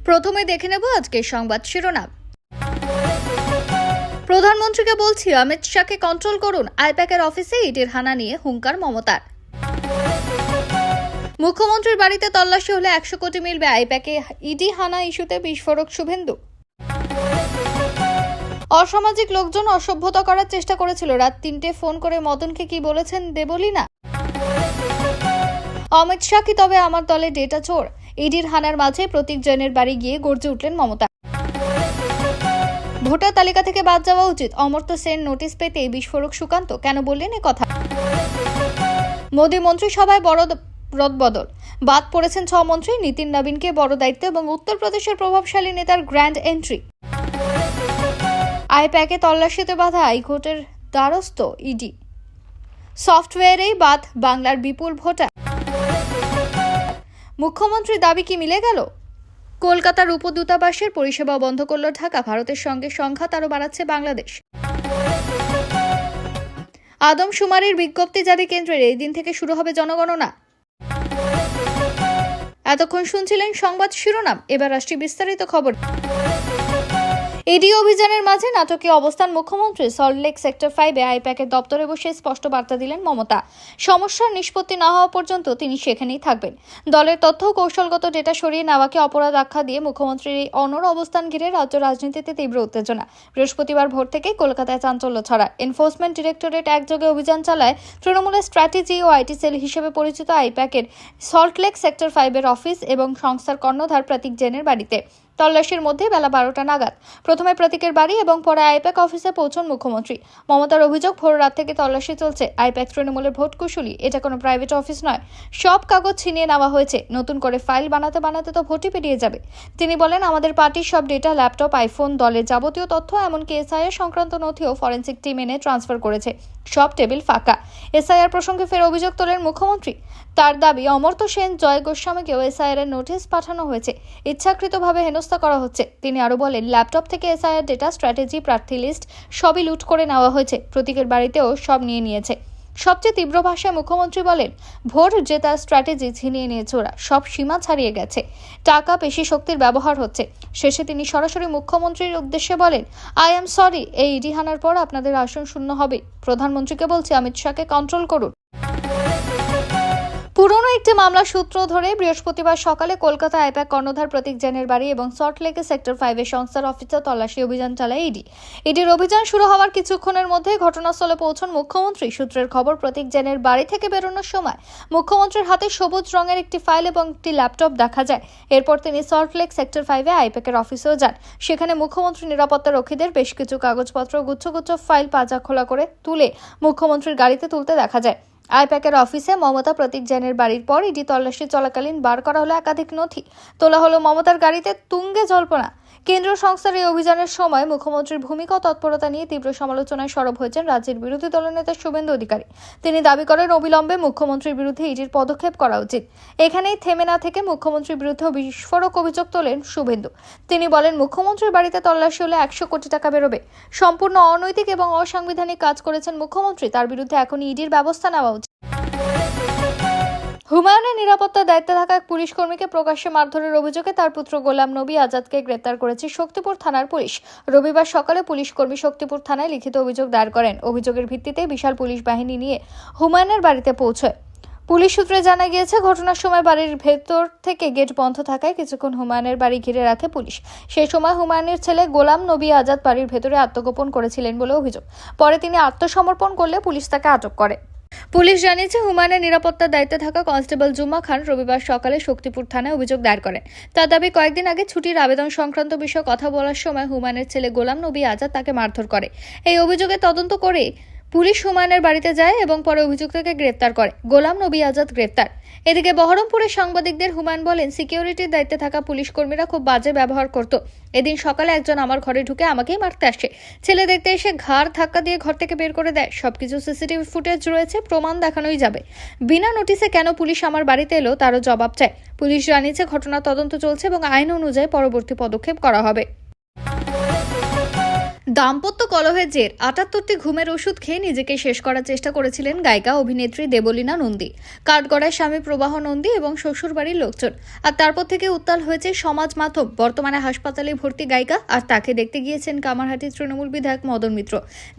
প্রথমে দেখে নেব আজকের সংবাদ শিরোনাম। প্রধানমন্ত্রীকে বলছি, অমিত শাহকে কন্ট্রোল করুন। আইপ্যাকের অফিসে ইডির হানা নিয়ে হুঙ্কার মমতার। মুখ্যমন্ত্রীর বাড়িতে তল্লাশি হলে 100 কোটি মিলবে। আইপ্যাকে ইডি হানা ইস্যুতে বিস্ফোরক শুভেন্দু। অসামাজিক লোকজন অসভ্যতা করার চেষ্টা করেছিল। রাত 3টে ফোন করে মদনকে কি বলেছেন দেবলীনা। অমিত শাহ কি তবে আমার দলে ডেটা চোর? ইডির হানার মাঝে প্রতীক জৈনের বাড়ি গিয়ে গর্জে উঠলেন মমতা। ভোটার তালিকা থেকে বাদ যাওয়া উচিত। অমর্ত্য সেন নোটিশ পেতে বিস্ফোরক সুকান্ত কেন বললেন এ কথা? মোদী মন্ত্রিসভায় বড় রদবদল। বাদ পড়েছেন 6 মন্ত্রী। নীতিন নবীনকে বড় দায়িত্ব এবং উত্তরপ্রদেশের প্রভাবশালী নেতার গ্র্যান্ড এন্ট্রি। আইপ্যাকে তল্লাশিতে বাধা, হাইকোর্টের দ্বারস্থ ইডি। সফটওয়্যারেই বাদ বাংলার বিপুল ভোটার। মুখ্যমন্ত্রীর দাবি কি মিলে গেল? কলকাতার উপদূতাবাসের পরিষেবা বন্ধ করল ঢাকা। ভারতের সঙ্গে সংঘাত আরও বাড়াচ্ছে বাংলাদেশ। আদমশুমারির বিজ্ঞপ্তি জারি কেন্দ্রের, এই দিন থেকে শুরু হবে জনগণনা। এতক্ষণ শুনছিলেন সংবাদ শিরোনাম, এবার আসছি বিস্তারিত খবর। ইডি অভিযানের মাঝে নাটকীয় অবস্থান মুখ্যমন্ত্রী। সল্টলেক সেক্টর 5-এ আইপ্যাকের দপ্তরে বসে স্পষ্ট বার্তা দিলেন মমতা। সমস্যার নিষ্পত্তি না হওয়া পর্যন্ত তিনি সেখানেই থাকবেন। দলের তথ্য ও কৌশলগত ডেটা সরিয়ে নেওয়াকে অপরাধ আখ্যা দিয়ে মুখ্যমন্ত্রীর এই অনড় অবস্থান ঘিরে রাজ্য রাজনীতিতে তীব্র উত্তেজনা। বৃহস্পতিবার ভোর থেকে কলকাতায় চাঞ্চল্য ছড়ায়। এনফোর্সমেন্ট ডিরেক্টরেট একযোগে অভিযান চালায়। তৃণমূলের স্ট্র্যাটেজি ও আইটি সেল হিসেবে পরিচিত আইপ্যাকের সল্টলেক সেক্টর 5-এর অফিস এবং সংস্থার কর্ণধার প্রতীক জৈনের বাড়িতে। তল্লাশির মধ্যে বেলা 12টা নাগাদ প্রথমে প্রতীকের বাড়ি এবং পরে আইপ্যাক অফিসে পৌঁছন মুখ্যমন্ত্রী। মমতার অভিযোগ, ভোর রাত থেকে তল্লাশি চলছে। আইপ্যাক তৃণমূলের ভোট কুশলী, এটা কোনো প্রাইভেট অফিস নয়। সব কাগজ ছিনিয়ে নেওয়া হয়েছে। নতুন করে ফাইল বানাতে বানাতে তো ভোটই পেরিয়ে যাবে। তিনি বলেন, আমাদের পার্টির সব ডেটা, ল্যাপটপ, আইফোন, দলের যাবতীয় তথ্য, এমনকি এসআইআর সংক্রান্ত নথিও ফরেন্সিক টিম এনে ট্রান্সফার করেছে। সব টেবিল ফাঁকা। এসআইআর প্রসঙ্গে ফের অভিযোগ তোলেন মুখ্যমন্ত্রী। তার দাবি, অমর্ত্য সেন, জয় গোস্বামীকেও এসআইআর এর নোটিশ পাঠানো হয়েছে। ইচ্ছাকৃতভাবে হেনস্থা করা হচ্ছে। তিনি আরো বলেন, ল্যাপটপ থেকে এসআইআর ডেটা, স্ট্র্যাটেজি, প্রার্থী লিস্ট সবই লুট করে নেওয়া হয়েছে। প্রতীকের বাড়িতেও সব নিয়ে নিয়েছে। সবচেয়ে তীব্র ভাষায় মুখ্যমন্ত্রী বলেন, ভোট জেতার স্ট্র্যাটেজি ছিনিয়ে নিয়েছে ওরা। সব সীমা ছাড়িয়ে গেছে। টাকা, পেশি শক্তির ব্যবহার হচ্ছে। শেষে তিনি সরাসরি মুখ্যমন্ত্রীর উদ্দেশ্যে বলেন, আই এম সরি, এই ইডি হানার পর আপনাদের আসন শূন্য হবে। প্রধানমন্ত্রীকে বলছি, অমিত শাহকে কন্ট্রোল করুন। পুরনো একটি মামলার সূত্র ধরে বৃহস্পতিবার সকালে কলকাতা আইপ্যাক কর্ণধার প্রতীক জৈনের বাড়ি এবং সল্টলেকে সেক্টর 5-এ সংস্থার অফিসে তল্লাশি অভিযান চালায় ইডি। ইডির অভিযান শুরু হওয়ার কিছুক্ষণের মধ্যে ঘটনাস্থলে পৌঁছন মুখ্যমন্ত্রী। সূত্রের খবর, প্রতীক জৈনের বাড়ি থেকে বেরোনোর সময় মুখ্যমন্ত্রীর হাতে সবুজ রঙের একটি ফাইল এবং একটি ল্যাপটপ দেখা যায়। এরপর তিনি সল্টলেক সেক্টর 5-এ আইপ্যাকের অফিসেও যান। সেখানে মুখ্যমন্ত্রী নিরাপত্তা রক্ষীদের বেশ কিছু কাগজপত্র, গুচ্ছ গুচ্ছ ফাইল পাজা খোলা করে তুলে মুখ্যমন্ত্রীর গাড়িতে তুলতে দেখা যায়। আইপ্যাকের অফিসে মমতা, প্রতীক জৈনের বাড়ির পর ইডি তল্লাশি চলাকালীন বার করা হলো একাধিক নথি। তোলা হলো মমতার গাড়িতে তুঙ্গে জল্পনা। কেন্দ্রীয় সংস্থার এই অভিযানের সময় মুখ্যমন্ত্রীর ভূমিকা ও তৎপরতা নিয়ে তীব্র সমালোচনায় সরব হয়েছেন রাজ্যের বিরোধী দলনেতা শুভেন্দু অধিকারী। তিনি দাবি করেন, অবিলম্বে মুখ্যমন্ত্রীর বিরুদ্ধে ইডির পদক্ষেপ করা উচিত। এখানেই থেমে না থেকে মুখ্যমন্ত্রীর বিরুদ্ধে বিস্ফোরক অভিযোগ তোলেন শুভেন্দু। তিনি বলেন, মুখ্যমন্ত্রীর বাড়িতে তল্লাশি হলে 100 কোটি টাকা বেরোবে। সম্পূর্ণ অনৈতিক এবং অসাংবিধানিক কাজ করেছেন মুখ্যমন্ত্রী। তার বিরুদ্ধে এখনই ইডির ব্যবস্থা নেওয়া উচিত। হুমায়ুনের নিরাপত্তার দায়িত্বে থাকা এক পুলিশ কর্মীকে প্রকাশ্যে মারধরের অভিযোগে তার পুত্র গোলাম নবী আজাদকে গ্রেপ্তার করেছে শক্তিপুর থানার পুলিশ। রবিবার সকালে পুলিশ কর্মী শক্তিপুর থানায় লিখিত অভিযোগ দায়ের করেন। অভিযোগের ভিত্তিতে বিশাল পুলিশ বাহিনী নিয়ে হুমায়ুনের বাড়িতে পৌঁছয়। পুলিশ সূত্রে জানা গিয়েছে, ঘটনার সময় বাড়ির ভেতর থেকে গেট বন্ধ থাকায় কিছুক্ষণ হুমায়ুনের বাড়ি ঘিরে রাখে পুলিশ। সেই সময় হুমায়ুনের ছেলে গোলাম নবী আজাদ বাড়ির ভেতরে আত্মগোপন করেছিলেন বলে অভিযোগ। পরে তিনি আত্মসমর্পণ করলে পুলিশ তাকে আটক করে। পুলিশ জানিয়েছে, হুমায়ুনের নিরাপত্তার দায়িত্বে থাকা কনস্টেবল জুম্মা খান রবিবার সকালে শক্তিপুর থানায় অভিযোগ দায়ের করেন। তার দাবি, কয়েকদিন আগে ছুটির আবেদন সংক্রান্ত বিষয়ে কথা বলার সময় হুমায়ুনের ছেলে গোলাম নবী আজাদ তাকে মারধর করে। এই অভিযোগে তদন্ত করে পুলিশ হুমায়ুনের বাড়িতে যায় এবং পরে অভিযুক্তকে গ্রেপ্তার করে। গোলাম নবী আজাদ গ্রেপ্তার। এদিকে বহরমপুরের সাংবাদিকদের হুমায়ুন বলেন, সিকিউরিটির দায়িত্বে থাকা পুলিশ কর্মীরা খুব বাজে ব্যবহার করত। এদিন সকালে একজন আমার ঘরে ঢুকে আমাকেই মারতে আসে। ছেলে দেখতে এসে ঘাড় ধাক্কা দিয়ে ঘর থেকে বের করে দেয়। সবকিছু সিসিটিভি ফুটেজ রয়েছে, প্রমাণ দেখানোই যাবে। বিনা নোটিসে কেন পুলিশ আমার বাড়িতে এলো তারও জবাব চায়। পুলিশ জানিয়েছে, ঘটনা তদন্ত চলছে এবং আইন অনুযায়ী পরবর্তী পদক্ষেপ করা হবে। দাম্পত্য কলহের জের ৭৮টি ঘুমের ওষুধ খেয়ে নিজেকে শেষ করার চেষ্টা করেছিলেন গায়িকা অভিনেত্রী দেবলীনা নন্দী। কাঠগড়ায় স্বামী প্রবাহ নন্দী এবং শ্বশুরবাড়ির লোকজন। আর তারপর থেকে উত্তাল হয়েছে সমাজ মাধ্যম। বর্তমানে হাসপাতালে ভর্তি গায়িকা, আর তাকে দেখতে গিয়েছেন কামারহাটির তৃণমূল বিধায়ক মদন মিত্র।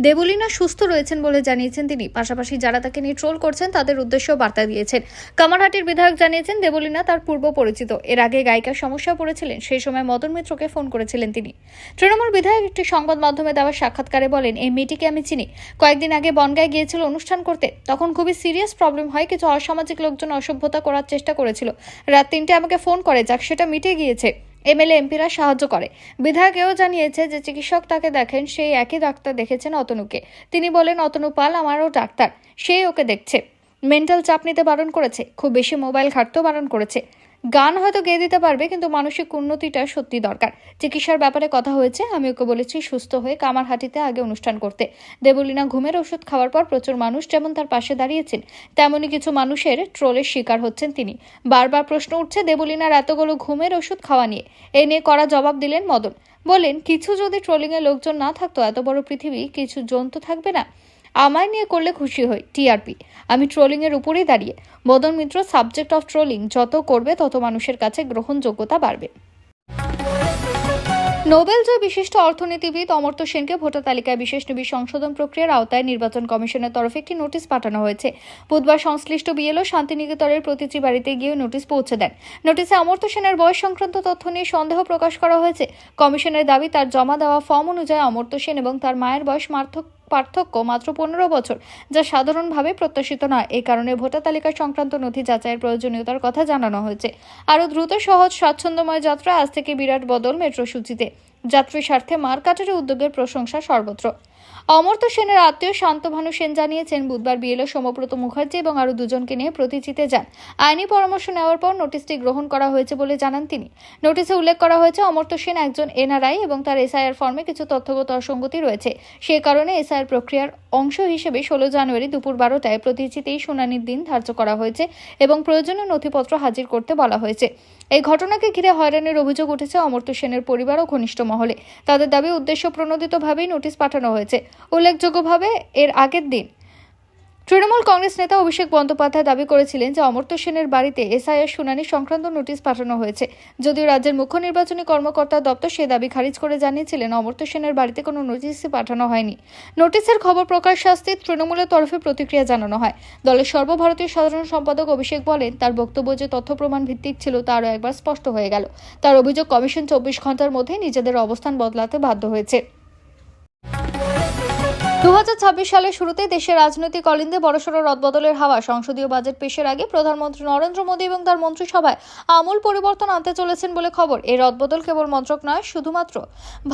দেবলীনা সুস্থ রয়েছেন বলে জানিয়েছেন তিনি। পাশাপাশি যারা তাকে নিয়ে ট্রোল করছেন তাদের উদ্দেশ্যেও বার্তা দিয়েছেন। কামারহাটির বিধায়ক জানিয়েছেন দেবলীনা তার পূর্ব পরিচিত। এর আগে গায়িকার সমস্যায় পড়েছিলেন, সেই সময় মদন মিত্রকে ফোন করেছিলেন তিনি। তৃণমূল বিধায়ক একটি সংবাদ মাধ্যমে দেওয়া সাক্ষাৎকারে বলেন, এই মেয়েটিকে আমি চিনি। কয়েকদিন আগে বনগাঁয় গিয়েছিল অনুষ্ঠান করতে। তখন খুবই সিরিয়াস প্রবলেম হয়। কিছু অসামাজিক লোকজন অসভ্যতা করার চেষ্টা করেছিল। রাত 3টায় আমাকে ফোন করে, যাক সেটা মিটে গিয়েছে। এমএলএ এমপিরা সাহায্য করে। বিধায়ক এও জানিয়েছে যে চিকিৎসক তাকে দেখেন, সেই একই ডাক্তার দেখেছেন অতনুকে। তিনি বলেন, অতনু পাল আমারও ডাক্তার, সেই ওকে দেখছে। মেন্টাল চাপ নিতে বারণ করেছে, খুব বেশি মোবাইল ঘাঁটতেও বারণ করেছে। গান হয়তো গেয়ে দিতে পারবে, কিন্তু মানসিক উন্নতিটা সত্যি দরকার। চিকিৎসার ব্যাপারে কথা হয়েছে, আমি ওকে বলেছি সুস্থ হয়ে কামারহাটিতে আগে অনুষ্ঠান করতে। দেবলীনা ঘুমের ওষুধ খাওয়ার পর প্রচুর মানুষ যেমন তার পাশে দাঁড়িয়েছেন, তেমনই কিছু মানুষের ট্রোলের শিকার হচ্ছেন তিনি। বারবার প্রশ্ন উঠছে দেবলীনার এতগুলো ঘুমের ওষুধ খাওয়া নিয়ে। এ নিয়ে কড়া জবাব দিলেন মদন। বলেন, কিছু যদি ট্রোলিংয়ে লোকজন না থাকতো, এত বড় পৃথিবী কিছু জন্তু থাকবে না। আমায় নিয়ে করলে খুশি হই, টিআরপি। আমি ট্রোলিংয়ের উপরেই দাঁড়িয়ে। Madan Mitra, subject of trolling যত করবে তত মানুষের কাছে গ্রহণযোগ্যতা বাড়বে। নোবেল জয় বিশিষ্ট অর্থনীতিবিদ অমর্ত্য সেনকে ভোটার তালিকায় বিশেষ নিবিড় সংশোধন প্রক্রিয়ার আওতায় নির্বাচন কমিশনের তরফে একটি নোটিশ পাঠানো হয়েছে। বুধবার সংশ্লিষ্ট বিএলও শান্তিনিকেতনের প্রতিটি বাড়িতে গিয়ে নোটিশ পৌঁছে দেন। নোটিশে অমর্ত্য সেনের বয়স সংক্রান্ত তথ্য নিয়ে সন্দেহ প্রকাশ করা হয়েছে। কমিশনের দাবি, তার জমা দেওয়া ফর্ম অনুযায়ী অমর্ত্য সেন এবং তার মায়ের বয়স পার্থক্য মাত্র 15 বছর, যা সাধারণভাবে প্রত্যাশিত নয়। এই কারণে ভোটার তালিকা সংক্রান্ত নথি যাচাইয়ের প্রয়োজনীয়তার কথা জানানো হয়েছে। আরও দ্রুত, সহজ, স্বাচ্ছন্দ্যময় যাত্রা আজ থেকে বিরাট বদল মেট্রো সূচিতে। যাত্রী স্বার্থে মার্কাটারি উদ্যোগের প্রশংসা সর্বত্র। অমর্ত্য সেনের আত্মীয় শান্তভানু সেন জানিয়েছেন, বুধবার বিএলও সোমব্রত মুখার্জি এবং আরও দুজনকে নিয়ে প্রতিচিতে যান। আইনি পরামর্শ নেওয়ার পর নোটিশটি গ্রহণ করা হয়েছে বলে জানান তিনি। নোটিশে উল্লেখ করা হয়েছে, অমর্ত্য সেন একজন এনআরআই এবং তার এসআইআর ফর্মে কিছু তথ্যগত অসঙ্গতি রয়েছে। সে কারণে এসআইআর প্রক্রিয়ার অংশ হিসেবে 16 জানুয়ারি দুপুর 12টায় প্রতিচিতেই শুনানির দিন ধার্য করা হয়েছে এবং প্রয়োজনীয় নথিপত্র হাজির করতে বলা হয়েছে। এই ঘটনাকে ঘিরে হয়রানির অভিযোগ উঠেছে অমর্ত্য সেনের পরিবার ও ঘনিষ্ঠ মহলে। তাদের দাবি, উদ্দেশ্য প্রণোদিতভাবেই নোটিশ পাঠানো হয়েছে। উল্লেখযোগ্যভাবে এর আগের দিন তৃণমূল কংগ্রেস নেতা অভিষেক বন্দ্যোপাধ্যায় দাবি করেছিলেন যে অমর্ত্য সেনের বাড়িতে এসআইআর শুনানি সংক্রান্ত নোটিশ পাঠানো হয়েছে। যদিও রাজ্যের মুখ্য নির্বাচনী কর্মকর্তার দপ্তর সে দাবি খারিজ করে জানিয়েছিলেন, অমর্ত্য সেনের বাড়িতে কোনো নোটিশই পাঠানো হয়নি। নোটিশের খবর প্রকাশ আসতে তৃণমূলের তরফে প্রতিক্রিয়া জানানো হয়। দলের সর্বভারতীয় সাধারণ সম্পাদক অভিষেক বলেন, তার বক্তব্য যে তথ্য প্রমাণ ভিত্তিক ছিল তা আরও একবার স্পষ্ট হয়ে গেল। তার অভিযোগ, কমিশন 24 ঘন্টার মধ্যে নিজেদের অবস্থান বদলাতে বাধ্য হয়েছে। 2026 সালের শুরুতে দেশের রাজনৈতিক অলিন্দে বড়সড় রদবদলের হাওয়া। সংসদীয় বাজেট পেশের আগে প্রধানমন্ত্রী নরেন্দ্র মোদী এবং তার মন্ত্রিসভায় আমূল পরিবর্তন আনতে চলেছেন বলে খবর। এই রদবদল কেবল মন্ত্রক নয়, শুধুমাত্র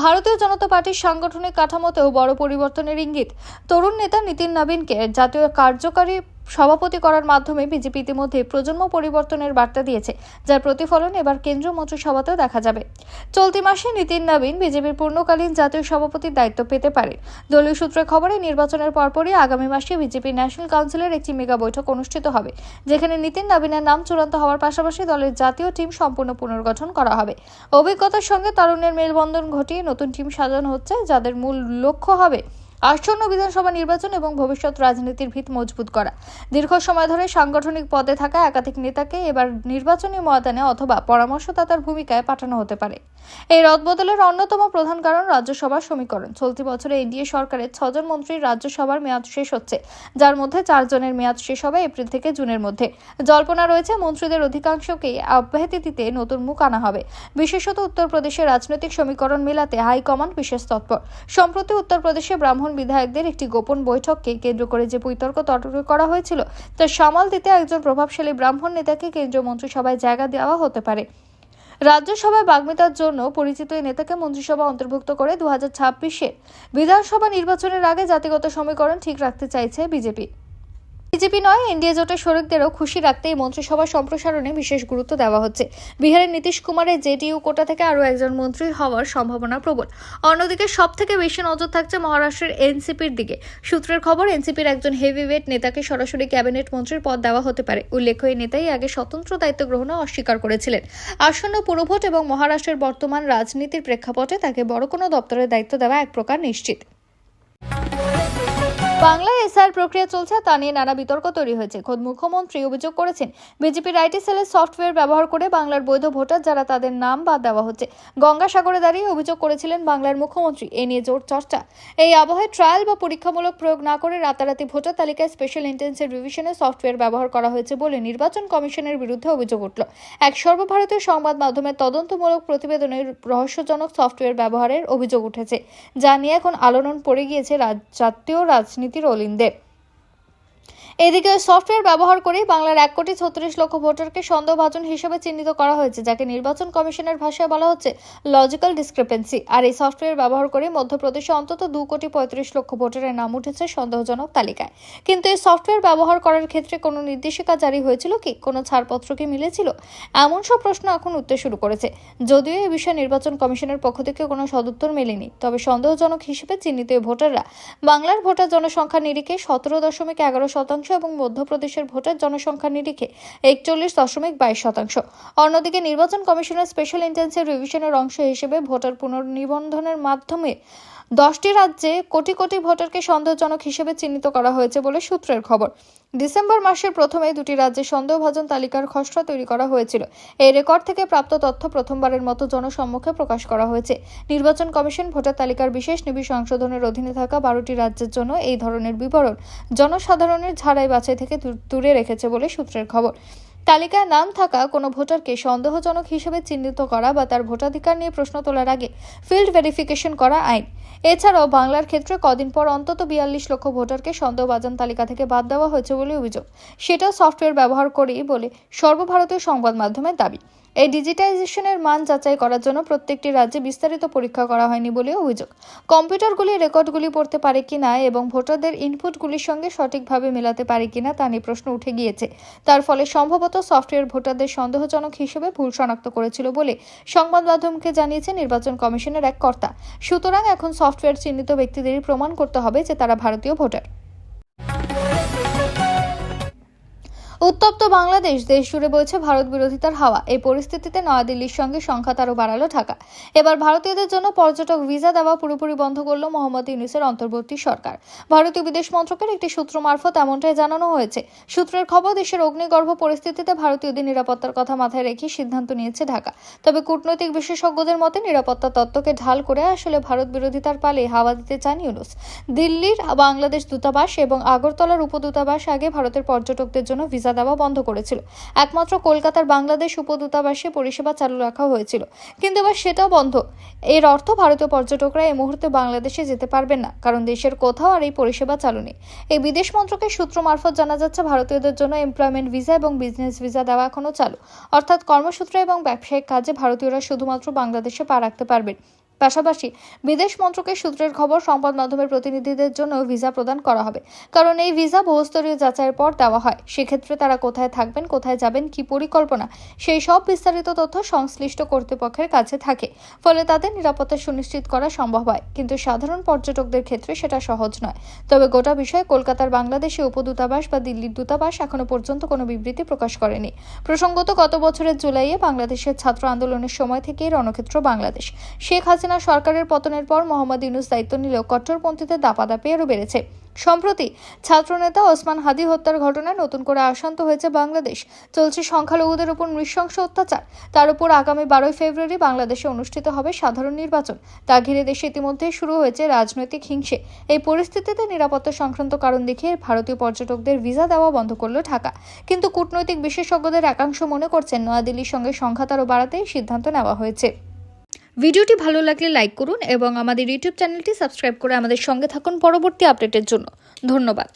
ভারতীয় জনতা পার্টির সাংগঠনিক কাঠামোতেও বড় পরিবর্তনের ইঙ্গিত। তরুণ নেতা নিতিন নবীনকে জাতীয় কার্যকারী সভাপতি করার মাধ্যমে বিজেপি ইতিমধ্যে প্রজন্ম পরিবর্তনের বার্তা দিয়েছে, যার প্রতিফলন এবার কেন্দ্রীয় মন্ত্রিসভাতেও দেখা যাবে। চলতি মাসে নিতিন নবীন বিজেপির পূর্ণকালীন জাতীয় সভাপতির দায়িত্ব পেতে পারে। দলীয় সূত্রে খবরে, নির্বাচনের পরপরই আগামী মাসে বিজেপি ন্যাশনাল কাউন্সিলের একটি মেগা বৈঠক অনুষ্ঠিত হবে, যেখানে নিতিন নবীনের নাম চূড়ান্ত হওয়ার পাশাপাশি দলের জাতীয় টিম সম্পূর্ণ পুনর্গঠন করা হবে। অভিজ্ঞতার সঙ্গে তারুণ্যের মেলবন্ধন ঘটিয়ে নতুন টিম সাজানো হচ্ছে, যাদের মূল লক্ষ্য হবে আসন্ন বিধানসভা নির্বাচন এবং ভবিষ্যৎ রাজনীতির ভিত মজবুত করা। দীর্ঘ সময় ধরে সাংগঠনিক পদে থাকা একাধিক নেতাকে এবার নির্বাচনী ময়দানে অথবা পরামর্শদাতার ভূমিকায় পাঠানো হতে পারে। এই রদবদলের অন্যতম প্রধান কারণ রাজ্যসভার সমীকরণ। চলতি বছরে এনডিএ সরকারের 6 জন মন্ত্রীর রাজ্যসভার মেয়াদ শেষ হচ্ছে, যার মধ্যে 4 জনের মেয়াদ শেষ হবে এপ্রিল থেকে জুনের মধ্যে। জল্পনা রয়েছে, মন্ত্রীদের অধিকাংশকেই অব্যাহতি দিতে নতুন মুখ আনা হবে। বিশেষত উত্তরপ্রদেশের রাজনৈতিক সমীকরণ মেলাতে হাইকমান্ড বিশেষ তৎপর। সম্প্রতি উত্তরপ্রদেশে ব্রাহ্মণ বিধায়কদের একটি গোপন বৈঠককে কেন্দ্র করে যে বিতর্ক তর্ক করা হয়েছিল, তা সামাল দিতে একজন প্রভাবশালী ব্রাহ্মণ নেতাকে কেন্দ্রীয় মন্ত্রিসভায় জায়গা দেওয়া হতে পারে। রাজ্যসভায় বাগ্মিতার জন্য পরিচিত এই নেতাকে মন্ত্রিসভা অন্তর্ভুক্ত করে 2026-এর বিধানসভা নির্বাচনের আগে জাতিগত সমীকরণ ঠিক রাখতে চাইছে বিজেপি। বিজেপি নয়, এনডিএ জোটের শরিকদেরও খুশি রাখতে এই মন্ত্রিসভা সম্প্রসারণে বিশেষ গুরুত্ব দেওয়া হচ্ছে। বিহারের নীতিশ কুমারের জেডিইউ কোটা থেকে আরও একজন মন্ত্রী হওয়ার সম্ভাবনা প্রবল। অন্যদিকে সবথেকে বেশি নজর থাকছে মহারাষ্ট্রের এনসিপির দিকে। সূত্রের খবর, এনসিপির একজন হেভিওয়েট নেতাকে সরাসরি ক্যাবিনেট মন্ত্রীর পদ দেওয়া হতে পারে। উল্লেখ্য, এই নেতাই আগে স্বতন্ত্র দায়িত্ব গ্রহণে অস্বীকার করেছিলেন। আসন্ন পুরভোট এবং মহারাষ্ট্রের বর্তমান রাজনীতির প্রেক্ষাপটে তাকে বড় কোনো দপ্তরের দায়িত্ব দেওয়া এক প্রকার নিশ্চিত। বাংলায় এসআইআর প্রক্রিয়া চলছে, তা নিয়ে নানা বিতর্ক তৈরি হয়েছে। খোদ মুখ্যমন্ত্রী অভিযোগ করেছেন, বিজেপির আইটি সেলের সফটওয়্যার ব্যবহার করে বাংলার বৈধ ভোটার যারা তাদের নাম বাদ দেওয়া হচ্ছে। গঙ্গাসাগরে দাঁড়িয়ে অভিযোগ করেছিলেন বাংলার মুখ্যমন্ত্রী। এ নিয়ে জোর চর্চা। এই আবহে ট্রায়াল বা পরীক্ষামূলক প্রয়োগ না করে রাতারাতি ভোটার তালিকায় স্পেশাল ইন্টেন্সিভ রিভিশনে সফটওয়্যার ব্যবহার করা হয়েছে বলে নির্বাচন কমিশনের বিরুদ্ধে অভিযোগ উঠল। এক সর্বভারতীয় সংবাদ মাধ্যমের তদন্তমূলক প্রতিবেদনে রহস্যজনক সফটওয়্যার ব্যবহারের অভিযোগ উঠেছে, যা নিয়ে এখন আলোড়ন পড়ে গিয়েছে জাতীয় রাজনীতির অলিন্দে। এদিকে সফটওয়্যার ব্যবহার করে বাংলার 1,36,00,000 ভোটারকে সন্দেহভাজন হিসেবে চিহ্নিত করা হয়েছে, যাকে নির্বাচন কমিশনের ভাষায় বলা হচ্ছে লজিক্যাল ডিসক্রিপেন্সি। আর এই সফটওয়্যার ব্যবহার করে মধ্যপ্রদেশে অন্তত 2,35,00,000 ভোটারের নাম উঠেছে সন্দেহজনক তালিকায়। কিন্তু এই সফটওয়্যার ব্যবহার করার ক্ষেত্রে কোনো নির্দেশিকা জারি হয়েছিল কি, কোনো ছাড়পত্র কি মিলেছিল, এমন সব প্রশ্ন এখন উঠতে শুরু করেছে। যদিও এই বিষয়ে নির্বাচন কমিশনের পক্ষ থেকে কোনো সদুত্তর মেলেনি, তবে সন্দেহজনক হিসেবে চিহ্নিত এই ভোটাররা বাংলার ভোটার জনসংখ্যার নিরিখে 17.11% এবং মধ্যপ্রদেশের ভোটার সংখ্যার নিরিখে 41.22%। অন্যদিকে নির্বাচন কমিশনের স্পেশাল ইন্টেন্সিভ রিভিশনের অংশ হিসেবে ভোটার পুনর্নিবন্ধনের মাধ্যমে 10টি রাজ্যে কোটি কোটি ভোটারকে সন্দেহজনক হিসেবে চিহ্নিত করা হয়েছে বলে সূত্রের খবর। ডিসেম্বর মাসের প্রথমে দুটি রাজ্যে সন্দেহভাজন তালিকার খসড়া তৈরি করা হয়েছিল। এই রেকর্ড থেকে প্রাপ্ত তথ্য প্রথমবারের মতো জনসম্মুখে প্রকাশ করা হয়েছে। নির্বাচন কমিশন ভোটার তালিকার বিশেষ নিবিড় সংশোধনের অধীনে থাকা 12টি রাজ্যের জন্য এই ধরনের বিবরণ জনসাধারণের ঝাড়াই বাছাই থেকে দূরে রেখেছে বলে সূত্রের খবর। তালিকায় নাম থাকা কোনো ভোটারকে সন্দেহজনক হিসেবে চিহ্নিত করা বা তার ভোটাধিকার নিয়ে প্রশ্ন তোলার আগে ফিল্ড ভেরিফিকেশন করা আইন। এছাড়াও বাংলার ক্ষেত্রে কদিন পর অন্তত 42 লক্ষ ভোটারকে সন্দেহভাজন তালিকা থেকে বাদ দেওয়া হয়েছে বলে অভিযোগ। সেটাও সফটওয়্যার ব্যবহার করেই বলে সর্বভারতীয় সংবাদ মাধ্যমের দাবি। এই ডিজিটাইজেশনের মান যাচাই করার জন্য প্রত্যেকটি রাজ্যে বিস্তারিত পরীক্ষা করা হয়নি বলে অভিযোগ। কম্পিউটারগুলি রেকর্ডগুলি পড়তে পারে কিনা এবং ভোটারদের ইনপুটগুলির সঙ্গে সঠিকভাবে মেলাতে পারে কিনা তা নিয়ে প্রশ্ন উঠে গিয়েছে। তার ফলে সম্ভবত সফটওয়্যার ভোটারদের সন্দেহজনক হিসেবে ভুল শনাক্ত করেছিল বলে সংবাদ মাধ্যমকে জানিয়েছে নির্বাচন কমিশনের এক কর্তা। সুতরাং এখন সফটওয়্যার চিহ্নিত ব্যক্তিদেরই প্রমাণ করতে হবে যে তারা ভারতীয় ভোটার। উত্তপ্ত বাংলাদেশ, দেশ জুড়ে বইছে ভারত বিরোধিতার হাওয়া। এই পরিস্থিতিতে নয়াদিল্লির সঙ্গে সংঘাত আরও বাড়ালো ঢাকা। এবার ভারতীয়দের জন্য পর্যটক ভিসা দেওয়া পুরোপুরি বন্ধ করল মোহাম্মদ ইউনূসের অন্তর্বর্তী সরকার। ভারতীয় বিদেশ মন্ত্রকের একটি সূত্র মারফত এমনটাই জানানো হয়েছে। সূত্রের খবর, দেশের অগ্নিগর্ভ পরিস্থিতিতে ভারতীয়দের নিরাপত্তার কথা মাথায় রেখে সিদ্ধান্ত নিয়েছে ঢাকা। তবে কূটনৈতিক বিশেষজ্ঞদের মতে নিরাপত্তা তত্ত্বকে ঢাল করে আসলে ভারত বিরোধিতার পালে হাওয়া দিতে চান ইউনূস। দিল্লির বাংলাদেশ দূতাবাস এবং আগরতলার উপদূতাবাস আগে ভারতের পর্যটকদের জন্য ভিসা দেওয়া বন্ধ করেছিল। একমাত্র কলকাতার বাংলাদেশ উপদূতাবাসে পরিষেবা চালু রাখা হয়েছিল, কিন্তু এবার সেটাও বন্ধ। এর অর্থ ভারতীয় পর্যটকরা এই মুহূর্তে বাংলাদেশে যেতে পারবেন না, কারণ দেশের কোথাও আর এই পরিষেবা চালু নেই। এই বিদেশ মন্ত্রকের সূত্র মারফত জানা যাচ্ছে, ভারতীয়দের জন্য এমপ্লয়মেন্ট ভিসা এবং বিজনেস ভিসা দেওয়া এখনো চালু, অর্থাৎ কর্মসূত্রে এবং ব্যবসায়িক কাজে ভারতীয়রা শুধুমাত্র বাংলাদেশে পা রাখতে পারবেন। পাশাপাশি বিদেশ মন্ত্রকের সূত্রের খবর, সংবাদ মাধ্যমের প্রতিনিধিদের জন্য ভিসা প্রদান করা হবে, কারণ এই ভিসা বহুস্তরীয় যাচাইয়ের পর দেওয়া হয়। সেক্ষেত্রে তারা কোথায় থাকবেন, কোথায় যাবেন, কি পরিকল্পনা, সেই সব বিস্তারিত তথ্য সংশ্লিষ্ট কর্তৃপক্ষের কাছে থাকে। ফলে তাদের নিরাপত্তা সুনিশ্চিত করা সম্ভব হয়, কিন্তু সাধারণ পর্যটকদের ক্ষেত্রে সেটা সহজ নয়। তবে গোটা বিষয়ে কলকাতার বাংলাদেশে উপদূতাবাস বা দিল্লির দূতাবাস এখনো পর্যন্ত কোনো বিবৃতি প্রকাশ করেনি। প্রসঙ্গত, গত বছরের জুলাইয়ে বাংলাদেশের ছাত্র আন্দোলনের সময় থেকেই রণক্ষেত্র বাংলাদেশ। শেখ হাসিনা সরকারের পতনের পর মোহাম্মদ ইউনূস দায়িত্ব নিলেও কট্টরপন্থীদের দাপাদাপি আরও বেড়েছে। সম্প্রতি ছাত্রনেতা ওসমান হাদি হত্যার ঘটনায় নতুন করে আশান্ত হয়েছে বাংলাদেশ। চলছে সংখ্যালঘুদের উপর নৃশংস অত্যাচার। তার উপর আগামী 12 ফেব্রুয়ারি বাংলাদেশে অনুষ্ঠিত হবে সাধারণ নির্বাচন। তা ঘিরে দেশে ইতিমধ্যেই শুরু হয়েছে রাজনৈতিক হিংসে। এই পরিস্থিতিতে নিরাপত্তা সংক্রান্ত কারণ দেখিয়ে ভারতীয় পর্যটকদের ভিসা দেওয়া বন্ধ করল ঢাকা। কিন্তু কূটনৈতিক বিশেষজ্ঞদের একাংশ মনে করছেন, নয়াদিল্লির সঙ্গে সংঘাত আরও বাড়াতে সিদ্ধান্ত নেওয়া হয়েছে। ভিডিওটি ভালো লাগলে লাইক করুন এবং আমাদের ইউটিউব চ্যানেলটি সাবস্ক্রাইব করে আমাদের সঙ্গে থাকুন পরবর্তী আপডেটের জন্য। ধন্যবাদ।